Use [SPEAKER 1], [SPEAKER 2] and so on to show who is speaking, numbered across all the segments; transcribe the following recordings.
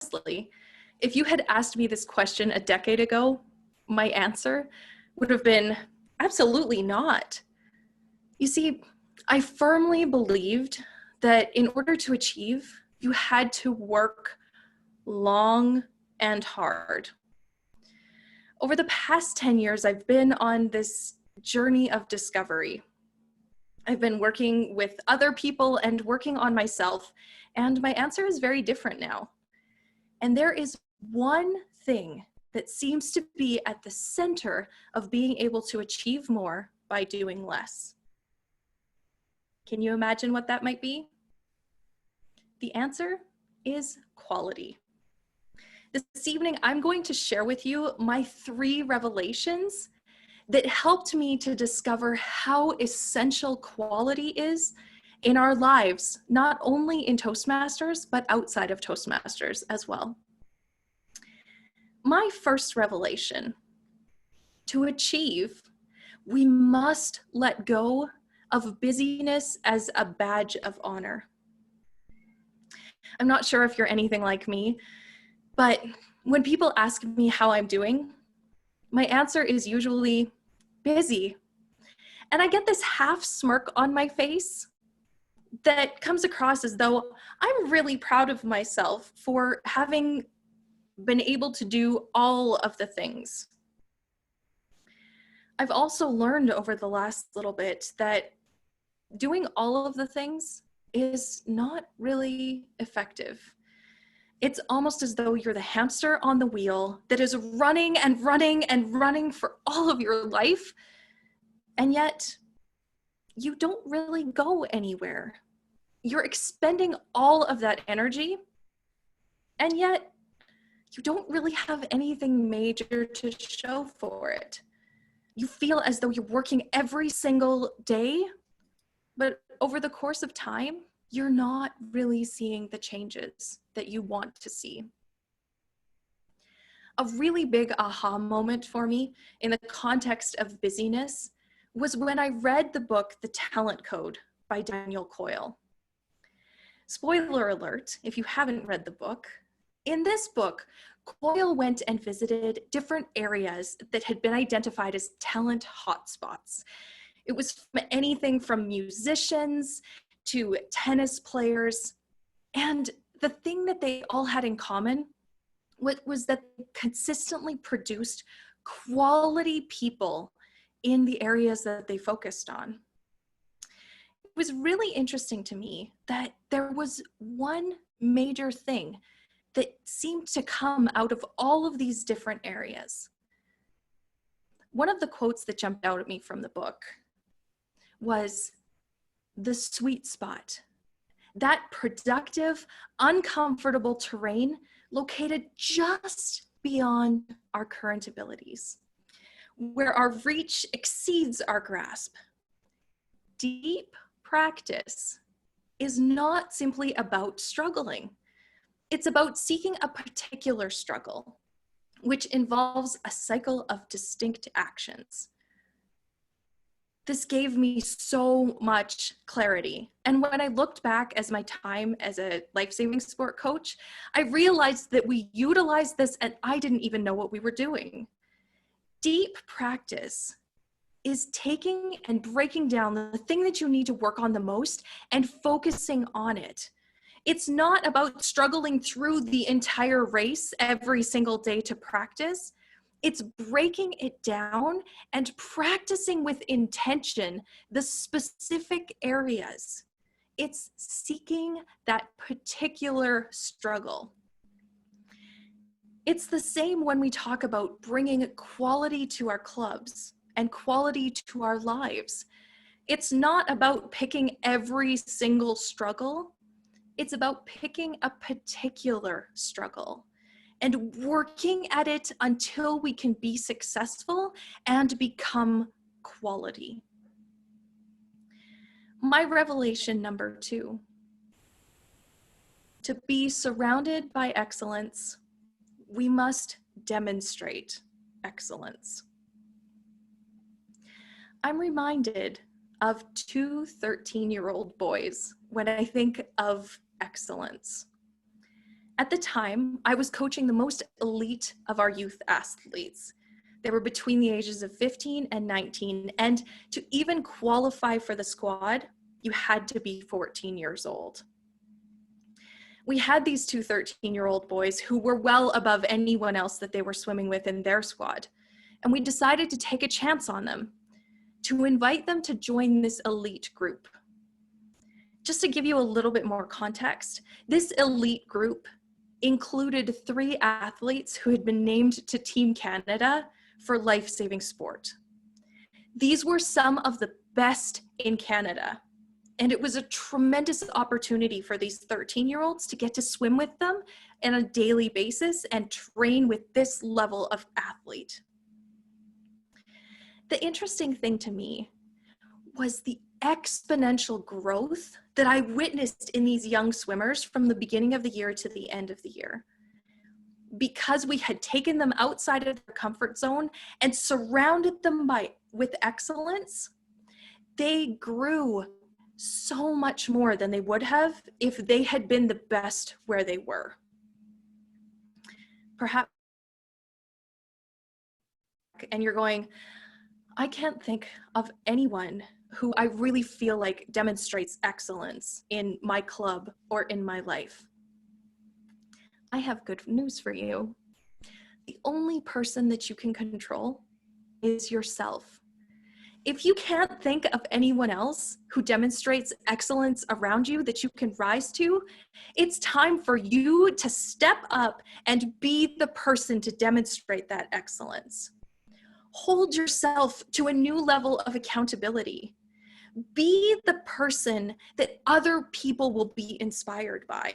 [SPEAKER 1] honestly, if you had asked me this question a decade ago, my answer would have been absolutely not. You see, I firmly believed that in order to achieve, you had to work long and hard. Over the past 10 years, I've been on this journey of discovery. I've been working with other people and working on myself, and my answer is very different now. And there is one thing that seems to be at the center of being able to achieve more by doing less. Can you imagine what that might be? The answer is quality. This evening, I'm going to share with you my 3 revelations that helped me to discover how essential quality is in our lives, not only in Toastmasters, but outside of Toastmasters as well. My first revelation: to achieve, we must let go of busyness as a badge of honor. I'm not sure if you're anything like me, but when people ask me how I'm doing, my answer is usually busy. And I get this half smirk on my face that comes across as though I'm really proud of myself for having been able to do all of the things. I've also learned over the last little bit that doing all of the things is not really effective. It's almost as though you're the hamster on the wheel that is running and running and running for all of your life, and yet you don't really go anywhere. You're expending all of that energy, and yet you don't really have anything major to show for it. You feel as though you're working every single day, but over the course of time, you're not really seeing the changes that you want to see. A really big aha moment for me in the context of busyness was when I read the book, The Talent Code by Daniel Coyle. Spoiler alert, if you haven't read the book, in this book, Coyle went and visited different areas that had been identified as talent hotspots. It was from anything from musicians to tennis players, and the thing that they all had in common was that they consistently produced quality people in the areas that they focused on. It was really interesting to me that there was one major thing that seemed to come out of all of these different areas. One of the quotes that jumped out at me from the book was the sweet spot, that productive, uncomfortable terrain located just beyond our current abilities, where our reach exceeds our grasp. Deep practice is not simply about struggling. It's about seeking a particular struggle, which involves a cycle of distinct actions. This gave me so much clarity. And when I looked back as my time as a life-saving sport coach, I realized that we utilized this and I didn't even know what we were doing. Deep practice is taking and breaking down the thing that you need to work on the most and focusing on it. It's not about struggling through the entire race every single day to practice. It's breaking it down and practicing with intention the specific areas. It's seeking that particular struggle. It's the same when we talk about bringing quality to our clubs and quality to our lives. It's not about picking every single struggle. It's about picking a particular struggle and working at it until we can be successful and become quality. My revelation number 2: to be surrounded by excellence, we must demonstrate excellence. I'm reminded of 2 13-year-old boys when I think of excellence. At the time, I was coaching the most elite of our youth athletes. They were between the ages of 15 and 19, and to even qualify for the squad, you had to be 14 years old. We had these two 13-year-old boys who were well above anyone else that they were swimming with in their squad, and we decided to take a chance on them, to invite them to join this elite group. Just to give you a little bit more context, this elite group included 3 athletes who had been named to Team Canada for life-saving sport. These were some of the best in Canada, and it was a tremendous opportunity for these 13-year-olds to get to swim with them on a daily basis and train with this level of athlete. The interesting thing to me was the exponential growth that I witnessed in these young swimmers from the beginning of the year to the end of the year. Because we had taken them outside of their comfort zone and surrounded them with excellence, they grew so much more than they would have if they had been the best where they were. Perhaps, and you're going, I can't think of anyone who I really feel like demonstrates excellence in my club or in my life. I have good news for you. The only person that you can control is yourself. If you can't think of anyone else who demonstrates excellence around you that you can rise to, it's time for you to step up and be the person to demonstrate that excellence. Hold yourself to a new level of accountability. Be the person that other people will be inspired by.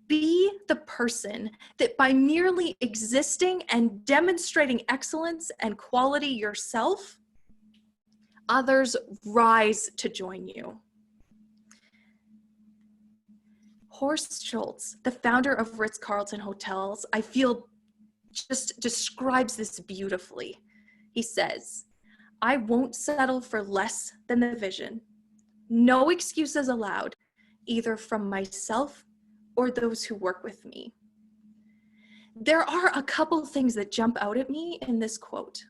[SPEAKER 1] Be the person that by merely existing and demonstrating excellence and quality yourself, others rise to join you. Horst Schulze, the founder of Ritz-Carlton Hotels, I feel just describes this beautifully. He says, I won't settle for less than the vision. No excuses allowed, either from myself or those who work with me. There are a couple things that jump out at me in this quote.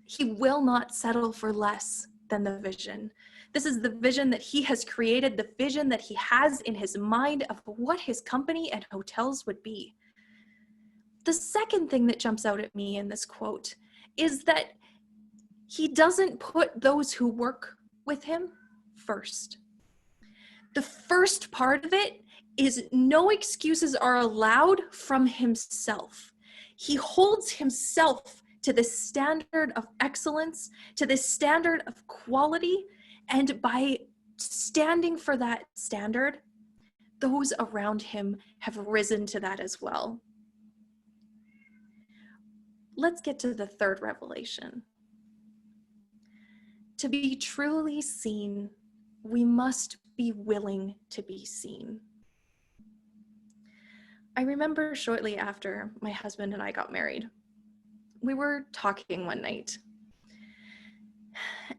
[SPEAKER 1] He will not settle for less than the vision. This is the vision that he has created, the vision that he has in his mind of what his company and hotels would be. The second thing that jumps out at me in this quote is that he doesn't put those who work with him first. The first part of it is no excuses are allowed from himself. He holds himself to the standard of excellence, to the standard of quality, and by standing for that standard, those around him have risen to that as well. Let's get to the third revelation. To be truly seen, we must be willing to be seen. I remember shortly after my husband and I got married, we were talking one night,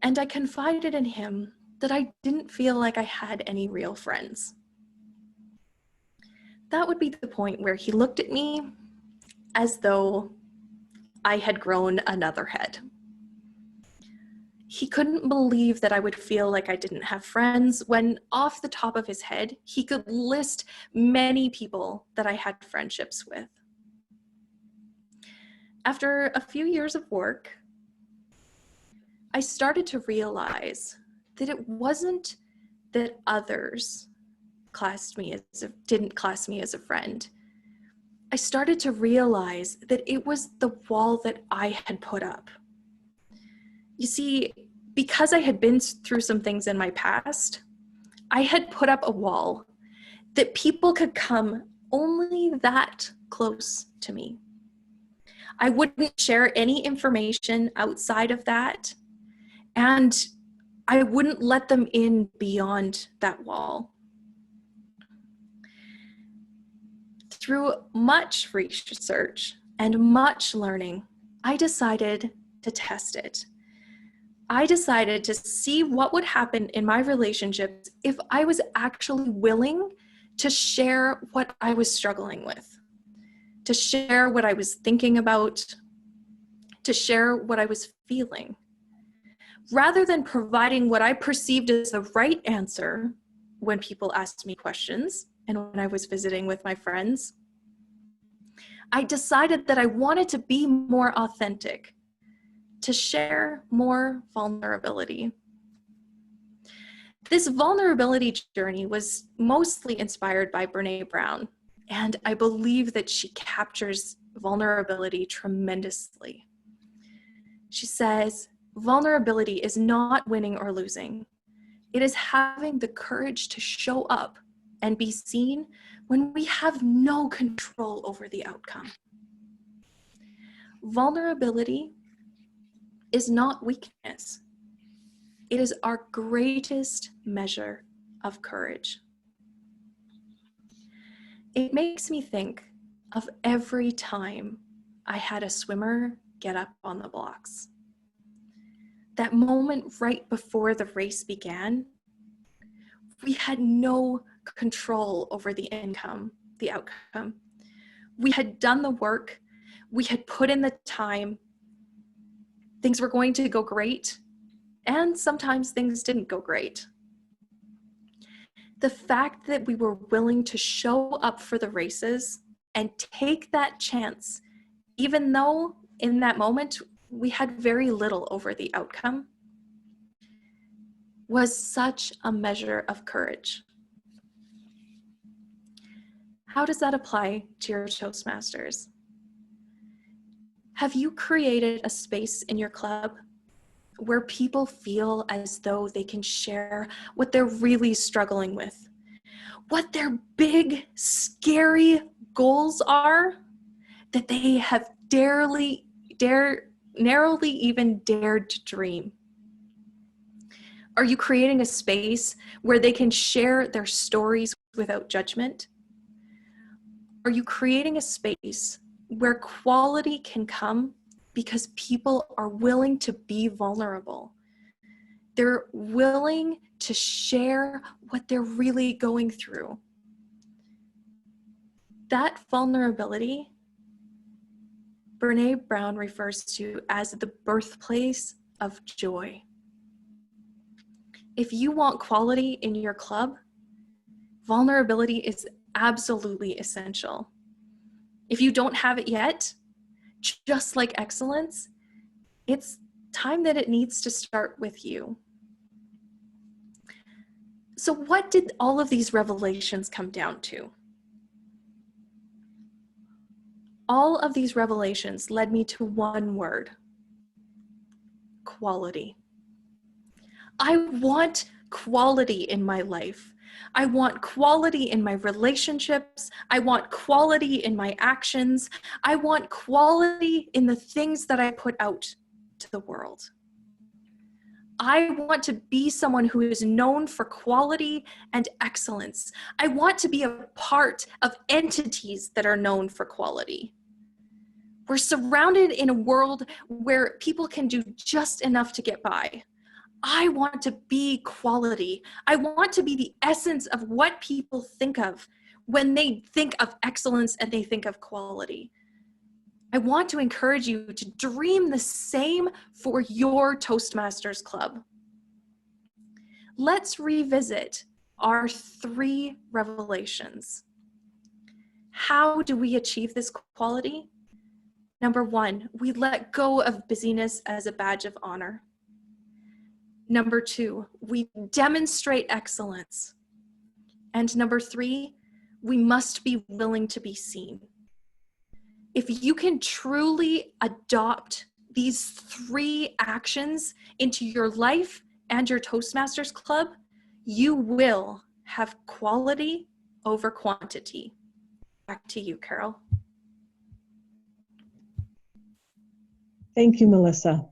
[SPEAKER 1] and I confided in him that I didn't feel like I had any real friends. That would be the point where he looked at me as though I had grown another head. He couldn't believe that I would feel like I didn't have friends when off the top of his head, he could list many people that I had friendships with. After a few years of work, I started to realize that it wasn't that others didn't class me as a friend. I started to realize that it was the wall that I had put up. You see, because I had been through some things in my past, I had put up a wall that people could come only that close to me. I wouldn't share any information outside of that, and I wouldn't let them in beyond that wall. Through much research and much learning, I decided to test it. I decided to see what would happen in my relationships if I was actually willing to share what I was struggling with, to share what I was thinking about, to share what I was feeling. Rather than providing what I perceived as the right answer when people asked me questions and when I was visiting with my friends, I decided that I wanted to be more authentic, to share more vulnerability. This vulnerability journey was mostly inspired by Brené Brown, and I believe that she captures vulnerability tremendously. She says, vulnerability is not winning or losing. It is having the courage to show up and be seen when we have no control over the outcome. Vulnerability is not weakness. It is our greatest measure of courage. It makes me think of every time I had a swimmer get up on the blocks. That moment right before the race began, we had no control over the outcome. We had done the work, we had put in the time, things were going to go great, and sometimes things didn't go great. The fact that we were willing to show up for the races and take that chance, even though in that moment we had very little over the outcome, was such a measure of courage. How does that apply to your Toastmasters? Have you created a space in your club where people feel as though they can share what they're really struggling with, what their big, scary goals are that they have narrowly even dared to dream? Are you creating a space where they can share their stories without judgment? Are you creating a space where quality can come because people are willing to be vulnerable? They're willing to share what they're really going through. That vulnerability, Brené Brown refers to as the birthplace of joy. If you want quality in your club, vulnerability is absolutely essential. If you don't have it yet, just like excellence, it's time that it needs to start with you. So what did all of these revelations come down to? All of these revelations led me to one word: quality. I want quality in my life. I want quality in my relationships. I want quality in my actions. I want quality in the things that I put out to the world. I want to be someone who is known for quality and excellence. I want to be a part of entities that are known for quality. We're surrounded in a world where people can do just enough to get by. I want to be quality. I want to be the essence of what people think of when they think of excellence and they think of quality. I want to encourage you to dream the same for your Toastmasters Club. Let's revisit our 3 revelations. How do we achieve this quality? Number 1, we let go of busyness as a badge of honor. Number 2, we demonstrate excellence. And number 3, we must be willing to be seen. If you can truly adopt these 3 actions into your life and your Toastmasters Club, you will have quality over quantity. Back to you, Carol.
[SPEAKER 2] Thank you, Melissa.